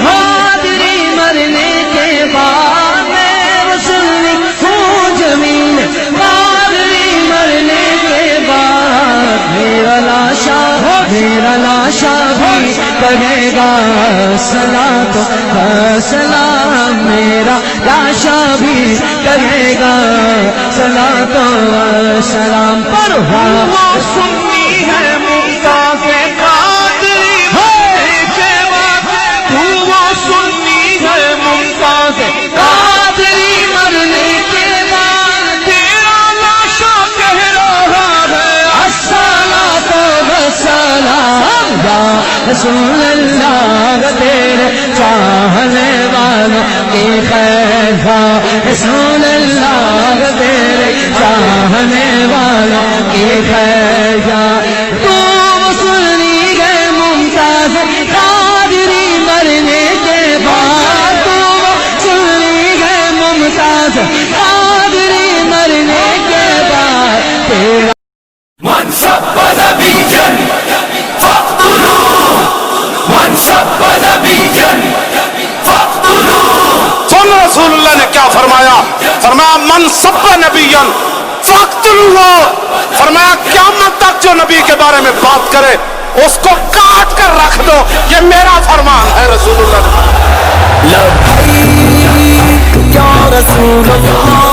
قادری مرنے کے بعد میں وصلی ہوں جمیل قادری مرنے کے بعد میرا لاشا بھی کہے گا صلاۃ و سلام میرا لاشا بھی کہے گا صلاۃ و سلام پر وہ سنی ہے ممتاز قادری کے بعد وہ سنی ہے ممتاز قادری مرنے کے بعد تیرا لاشا کہہ رہا ہے الصلاۃ و سلام یا رسول اللہ تیرے چاہنے والوں کی خیر رسول اللہ تیرے چاہنے والوں کی خیر تو سنی گئے ممتاز قادری مرنے کے بعد تو سنی گئے ممتاز قادری مرنے کے بعد تیرا من سب نبيا فاقتلوه من سب نبيا فاقتلوه سن رسول اللہ نے کیا فرمایا؟ فرمایا من سب نبیا فاقتلوه، فرمایا قیامت تک جو نبی کے بارے میں بات کرے اس کو کاٹ کر رکھ دو، یہ میرا فرمان ہے رسول اللہ نے۔ لبیک یا رسول اللہ